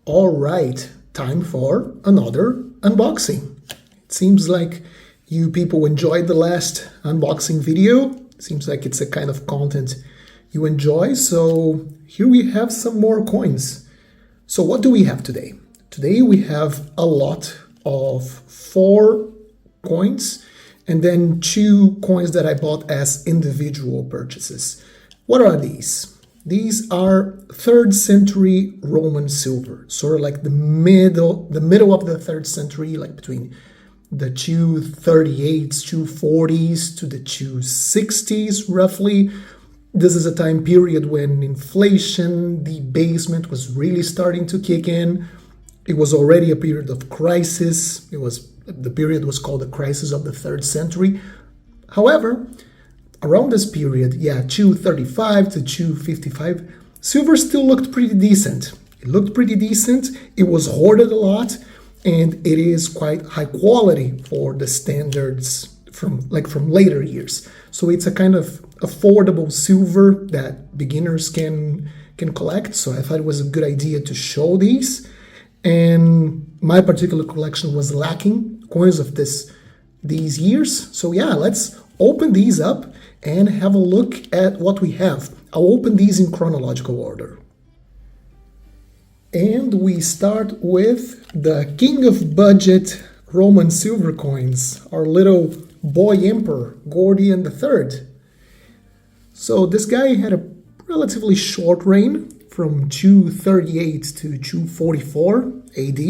All right, time for another unboxing. It seems like you people enjoyed the last unboxing video. Seems like it's a kind of content you enjoy. So here we have some more coins. So what do we have today? Today we have a lot of 4 coins and then 2 coins that I bought as individual purchases. What are these? These are 3rd century Roman silver, sort of like the middle of the 3rd century, like between the 238s, 240s to the 260s roughly. This is a time period when inflation, debasement was really starting to kick in. It was already a period of crisis. The period was called the crisis of the 3rd century. However, around this period, 235 to 255, silver still looked pretty decent. It looked pretty decent. It was hoarded a lot, and it is quite high quality for the standards from later years. So it's a kind of affordable silver that beginners can collect. So I thought it was a good idea to show these. And my particular collection was lacking coins of these years. So let's open these up and have a look at what we have. I'll open these in chronological order. And we start with the king of budget Roman silver coins, our little boy emperor, Gordian III. So this guy had a relatively short reign from 238 to 244 AD.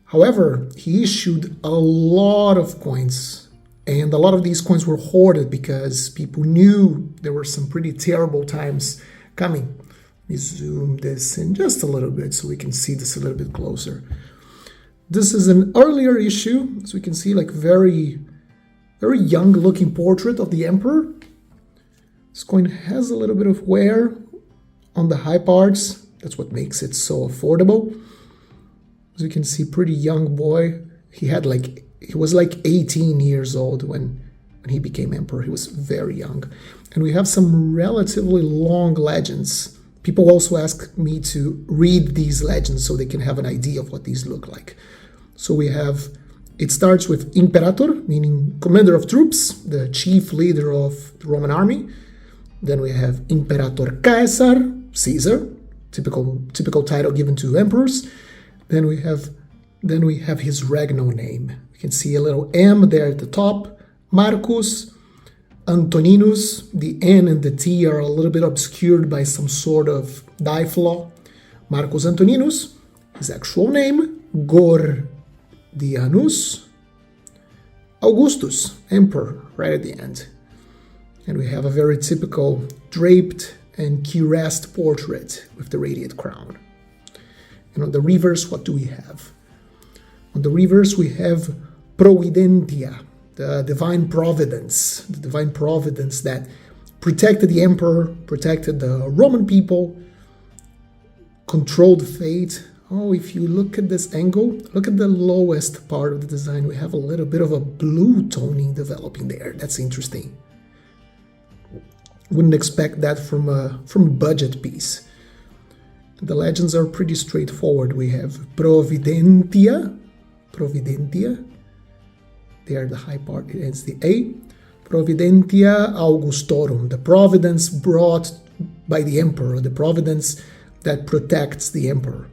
However, he issued a lot of coins. And a lot of these coins were hoarded because people knew there were some pretty terrible times coming. Let me zoom this in just a little bit so we can see this a little bit closer. This is an earlier issue, as we can see, like very, very young looking portrait of the emperor. This coin has a little bit of wear on the high parts. That's what makes it so affordable. As you can see, pretty young boy. He was like 18 years old when he became emperor. He was very young. And we have some relatively long legends. People also ask me to read these legends so they can have an idea of what these look like. So it starts with imperator, meaning commander of troops, the chief leader of the Roman army. Then we have imperator Caesar, Caesar, typical title given to emperors. Then we have his regnal name. You can see a little M there at the top. Marcus Antoninus. The N and the T are a little bit obscured by some sort of die flaw. Marcus Antoninus, his actual name, Gordianus. Augustus, emperor, right at the end. And we have a very typical draped and cuirassed portrait with the radiate crown. And on the reverse, what do we have? On the reverse, we have Providentia, the divine providence that protected the emperor, protected the Roman people, controlled fate. Oh, if you look at this angle, look at the lowest part of the design. We have a little bit of a blue toning developing there. That's interesting. Wouldn't expect that from a budget piece. The legends are pretty straightforward. We have Providentia. There, the high part, it's the A. Providentia Augustorum, the providence brought by the emperor, the providence that protects the emperor.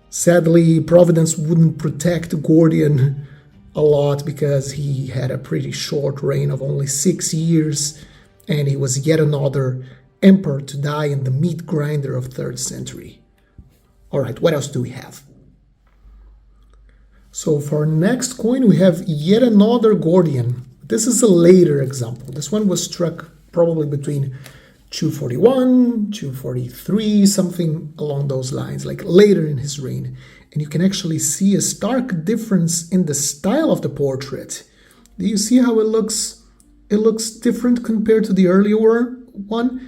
Sadly, providence wouldn't protect Gordian a lot because he had a pretty short reign of only 6 years, and he was yet another emperor to die in the meat grinder of 3rd century. All right, what else do we have? So for our next coin, we have yet another Gordian. This is a later example. This one was struck probably between 241, 243, something along those lines, like later in his reign. And you can actually see a stark difference in the style of the portrait. Do you see how it looks? It looks different compared to the earlier one.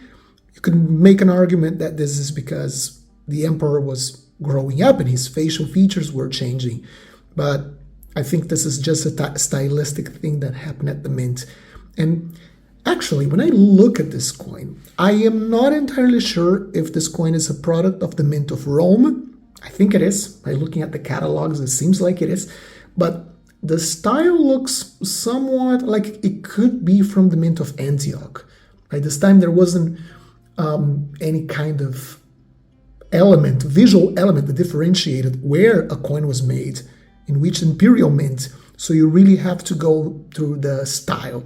You can make an argument that this is because the emperor was growing up and his facial features were changing. But I think this is just a stylistic thing that happened at the mint. And actually, when I look at this coin, I am not entirely sure if this coin is a product of the Mint of Rome I think it is. By looking at the catalogs, it seems like it is. But the style looks somewhat like it could be from the Mint of Antioch. By this time, there wasn't any kind of element, visual element that differentiated where a coin was made, in which imperial mint. So you really have to go through the style.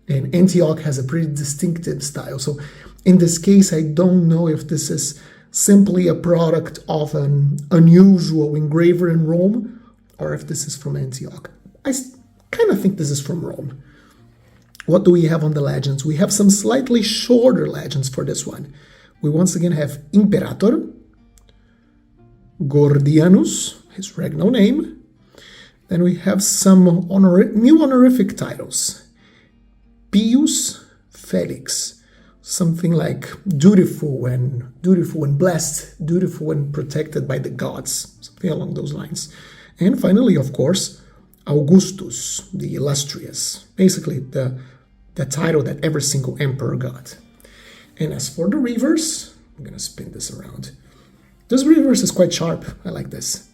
And Antioch has a pretty distinctive style. So in this case, I don't know if this is simply a product of an unusual engraver in Rome, or if this is from Antioch. I kind of think this is from Rome. What do we have on the legends? We have some slightly shorter legends for this one. We once again have Imperator, Gordianus, his regnal name. Then we have some new honorific titles. Pius Felix, something like dutiful and blessed, dutiful and protected by the gods, something along those lines. And finally, of course, Augustus, the illustrious, basically the title that every single emperor got. And as for the reverse, I'm going to spin this around. This reverse is quite sharp. I like this.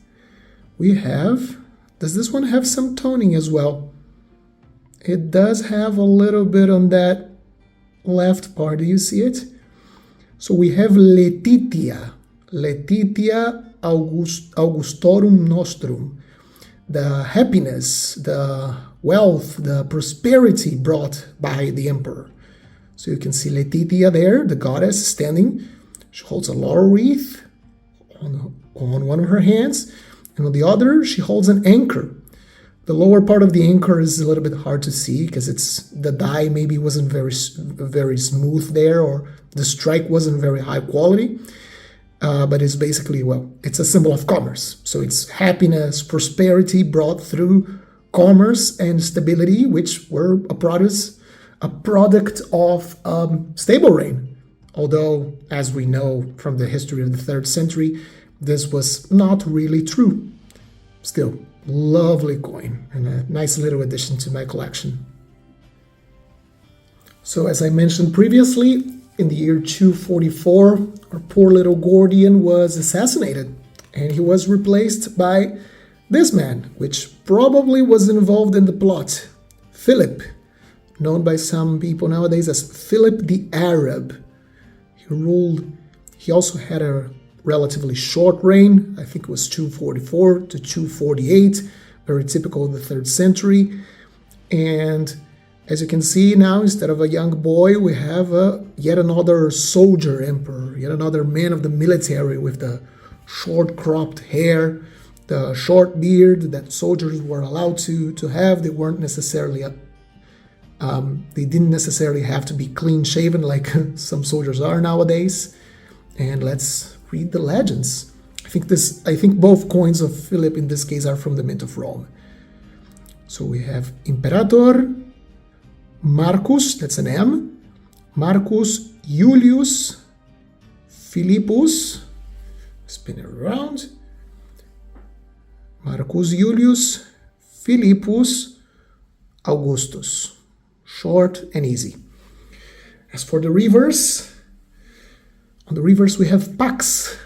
We have, does this one have some toning as well? It does have a little bit on that left part. Do you see it? So we have Letitia Augustorum Nostrum. The happiness, the wealth, the prosperity brought by the emperor. So you can see Letitia there, the goddess standing. She holds a laurel wreath on one of her hands, and on the other she holds an anchor. The lower part of the anchor is a little bit hard to see because the die maybe wasn't very smooth there, or the strike wasn't very high quality. But it's basically, well, it's a symbol of commerce. So it's happiness, prosperity brought through commerce and stability, which were a product of stable reign. Although, as we know from the history of the 3rd century, this was not really true. Still, lovely coin and a nice little addition to my collection. So as I mentioned previously, in the year 244, our poor little Gordian was assassinated, and he was replaced by this man, which probably was involved in the plot, Philip, known by some people nowadays as Philip the Arab. He also had a relatively short reign. I think it was 244 to 248, very typical of the 3rd century. And as you can see now, instead of a young boy, we have yet another soldier emperor, yet another man of the military with the short cropped hair, the short beard that soldiers were allowed to have. They weren't necessarily, they didn't necessarily have to be clean shaven like some soldiers are nowadays. And let's read the legends. I think both coins of Philip in this case are from the Mint of Rome. So we have Imperator Marcus, that's an M, Marcus Julius Philippus, spin it around, Marcus Julius Philippus Augustus, short and easy. As for the reverse, on the reverse we have Pax,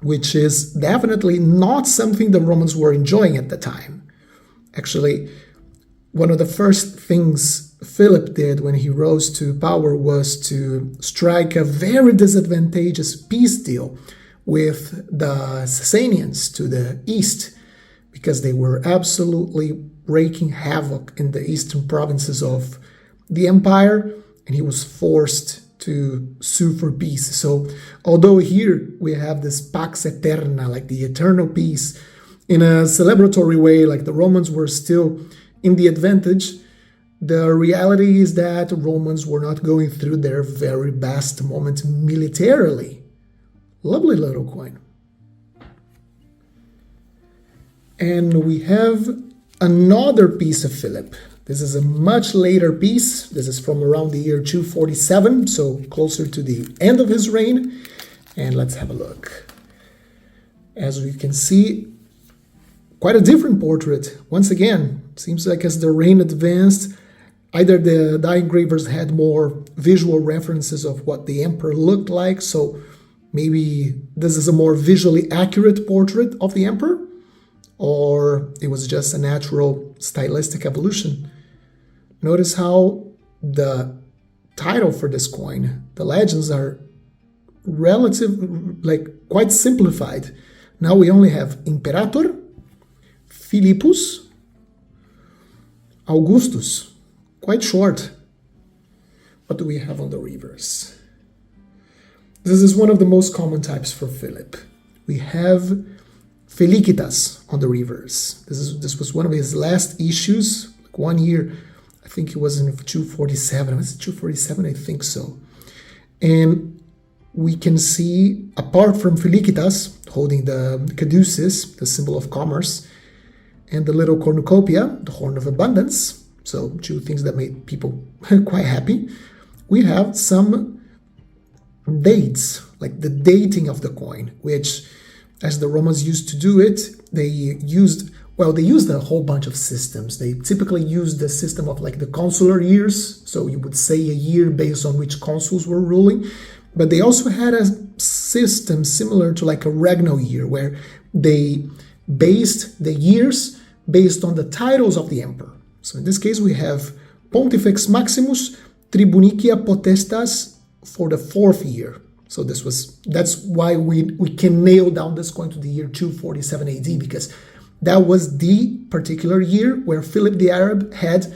which is definitely not something the Romans were enjoying at the time. Actually, one of the first things Philip did when he rose to power was to strike a very disadvantageous peace deal with the Sasanians to the east, because they were absolutely wreaking havoc in the eastern provinces of the empire, and he was forced to sue for peace. So although here we have this Pax Eterna, like the eternal peace, in a celebratory way, like the Romans were still in the advantage, the reality is that Romans were not going through their very best moment militarily. Lovely little coin. And we have another piece of Philip. This is a much later piece. This is from around the year 247, so closer to the end of his reign. And let's have a look. As we can see, quite a different portrait. Once again, seems like as the reign advanced, either the engravers had more visual references of what the emperor looked like, so Maybe this is a more visually accurate portrait of the emperor, or it was just a natural stylistic evolution. Notice how the title for this coin, the legends are quite simplified. Now we only have Imperator, Philippus, Augustus, quite short. What do we have on the reverse? This is one of the most common types for Philip. We have Felicitas on the reverse. This was one of his last issues, like 1 year. I think it was in 247. Was it 247? I think so. And we can see, apart from Felicitas, holding the caduceus, the symbol of commerce, and the little cornucopia, the horn of abundance, so two things that made people quite happy, we have some dates, like the dating of the coin, which, as the Romans used to do it, they used a whole bunch of systems. They typically used the system of like the consular years, so you would say a year based on which consuls were ruling, but they also had a system similar to like a regnal year, where they based the years based on the titles of the emperor. So in this case, we have Pontifex Maximus Tribunicia Potestas for the 4th year. So that's why we can nail down this coin to the year 247 AD, because that was the particular year where Philip the Arab had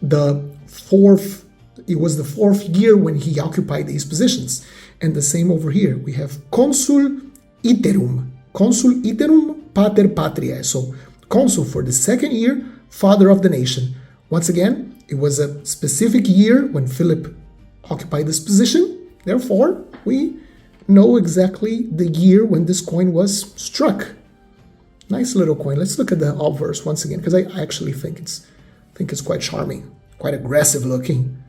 the 4th. It was the 4th year when he occupied these positions. And the same over here. We have Consul Iterum Pater Patriae. So consul for the 2nd year, father of the nation. Once again, it was a specific year when Philip occupied this position. Therefore, we know exactly the year when this coin was struck. Nice little coin. Let's look at the obverse once again, because I actually think it's quite charming, quite aggressive looking.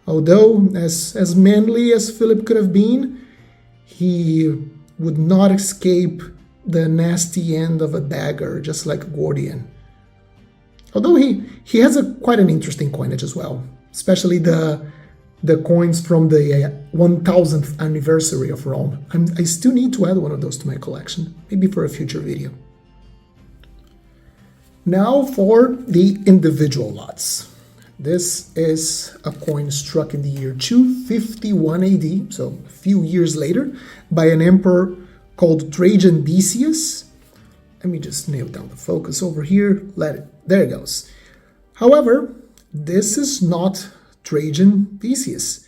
Although, as manly as Philip could have been, he would not escape the nasty end of a dagger, just like Gordian. Although he has quite an interesting coinage as well, especially the coins from the 1000th anniversary of Rome. I still need to add one of those to my collection, maybe for a future video. Now for the individual lots. This is a coin struck in the year 251 AD, so a few years later, by an emperor called Trajan Decius. Let me just nail down the focus over here. There it goes. However, this is not Trajan Decius.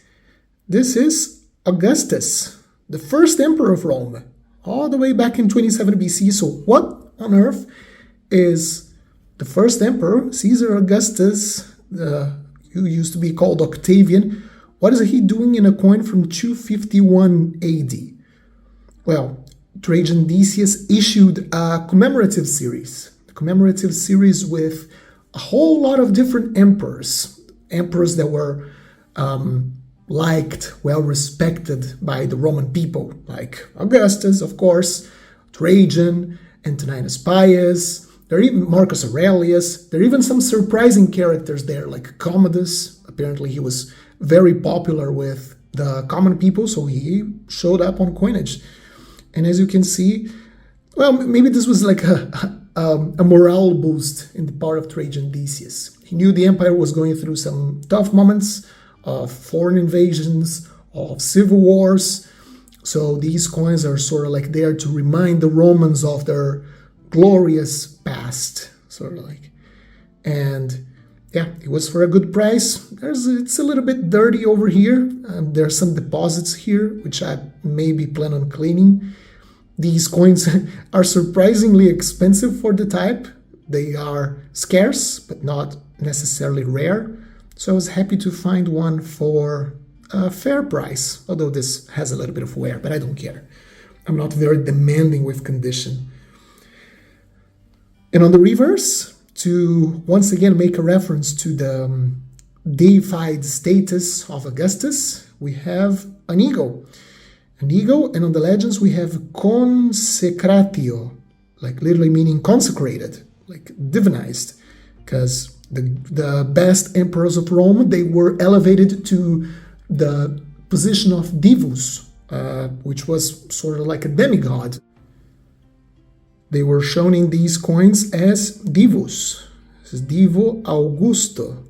This is Augustus, the first emperor of Rome, all the way back in 27 BC. So what on earth is the first emperor, Caesar Augustus, who used to be called Octavian, what is he doing in a coin from 251 AD? Well, Trajan Decius issued a commemorative series with a whole lot of different emperors that were liked, well respected by the Roman people, like Augustus, of course, Trajan, Antoninus Pius. There are even Marcus Aurelius. There are even some surprising characters there, like Commodus. Apparently he was very popular with the common people, so he showed up on coinage. And as you can see, well, maybe this was like a morale boost in the part of Trajan Decius. He knew the empire was going through some tough moments of foreign invasions, of civil wars. So these coins are sort of like there to remind the Romans of their glorious past, sort of like. And yeah, it was for a good price. It's a little bit dirty over here. There are some deposits here, which I maybe plan on cleaning. These coins are surprisingly expensive for the type. They are scarce, but not necessarily rare. So I was happy to find one for a fair price, although this has a little bit of wear, but I don't care. I'm not very demanding with condition. And on the reverse, to once again make a reference to the deified status of Augustus, we have an eagle. An eagle, and on the legends we have consecratio, like literally meaning consecrated, like divinized, because the best emperors of Rome, they were elevated to the position of divus, which was sort of like a demigod. They were showing these coins as divos. This is Divo Augusto.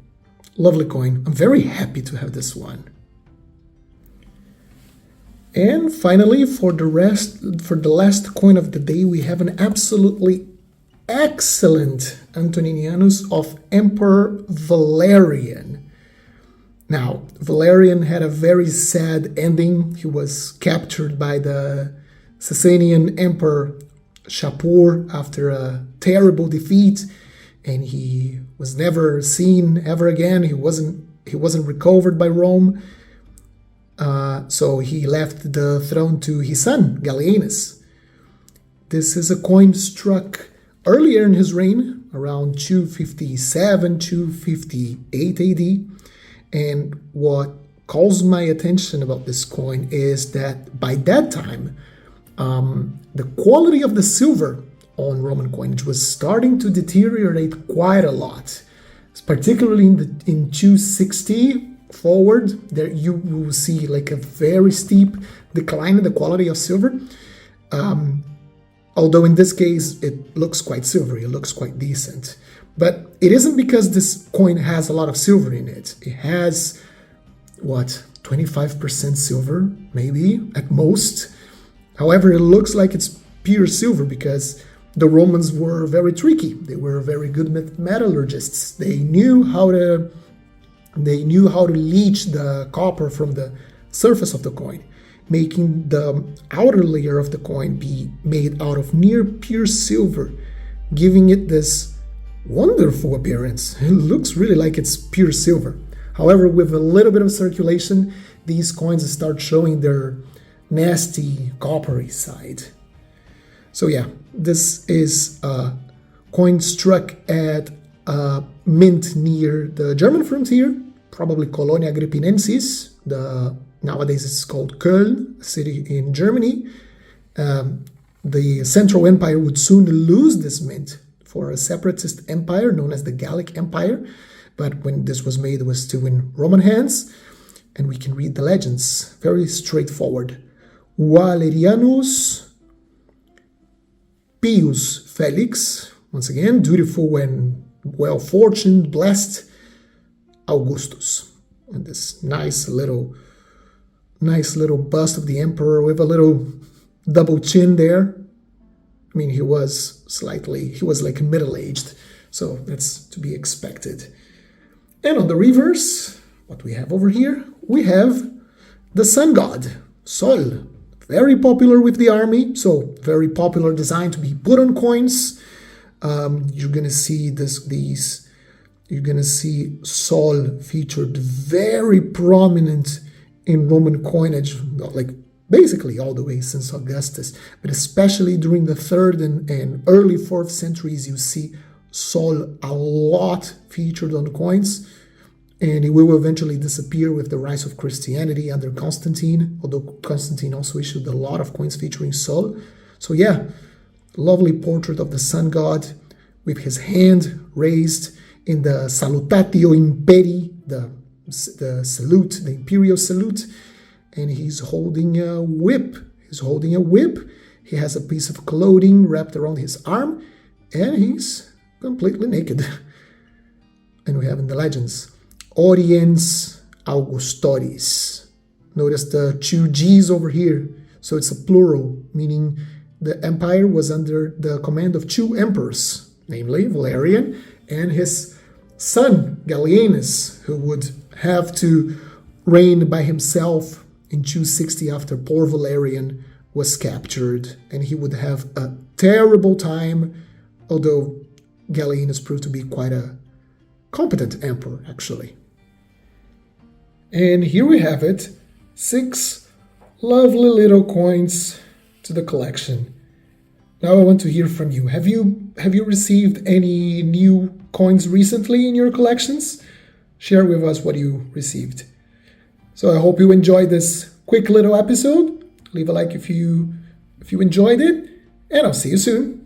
Lovely coin. I'm very happy to have this one. And finally, for the last coin of the day, we have an absolutely excellent Antoninianus of Emperor Valerian. Now, Valerian had a very sad ending. He was captured by the Sasanian Emperor Shapur after a terrible defeat, and he was never seen ever again. He wasn't recovered by Rome. So he left the throne to his son, Gallienus. This is a coin struck earlier in his reign, around 257, 258 AD. And what calls my attention about this coin is that by that time, the quality of the silver on Roman coinage was starting to deteriorate quite a lot. Particularly in 260 forward, there you will see like a very steep decline in the quality of silver. Although in this case it looks quite silvery, it looks quite decent. But it isn't because this coin has a lot of silver in it. It has, 25% silver, maybe, at most. However, it looks like it's pure silver because the Romans were very tricky. They were very good metallurgists. They knew how to leach the copper from the surface of the coin, making the outer layer of the coin be made out of near pure silver, giving it this wonderful appearance. It looks really like it's pure silver. However, with a little bit of circulation, these coins start showing their nasty coppery side. So yeah, this is a coin struck at a mint near the German frontier, probably Colonia Agrippinensis. Nowadays it's called Köln, a city in Germany. The Central Empire would soon lose this mint for a separatist empire known as the Gallic Empire. But when this was made, it was still in Roman hands. And we can read the legends. Very straightforward. Valerianus Pius Felix, once again, dutiful and well-fortuned, blessed Augustus. And this nice little bust of the emperor with a little double chin there. I mean, he was like middle-aged, so that's to be expected. And on the reverse, what we have over here, we have the sun god, Sol. Very popular with the army, so very popular design to be put on coins. You're gonna see you're gonna see Sol featured very prominent in Roman coinage, like basically all the way since Augustus, but especially during the 3rd and early 4th centuries, you see Sol a lot featured on coins. And it will eventually disappear with the rise of Christianity under Constantine, although Constantine also issued a lot of coins featuring Sol. So yeah, lovely portrait of the sun god with his hand raised in the Salutatio Imperii, the salute, the imperial salute, and he's holding a whip. He has a piece of clothing wrapped around his arm, and he's completely naked. And we have in the legends, Oriens Augustoris. Notice the 2 G's over here. So it's a plural, meaning the empire was under the command of 2 emperors, namely Valerian and his son Gallienus, who would have to reign by himself in 260 after poor Valerian was captured, and he would have a terrible time, although Gallienus proved to be quite a competent emperor, actually. And here we have it, 6 lovely little coins to the collection. Now I want to hear from you. Have you received any new coins recently in your collections? Share with us what you received. So I hope you enjoyed this quick little episode. Leave a like if you enjoyed it, and I'll see you soon.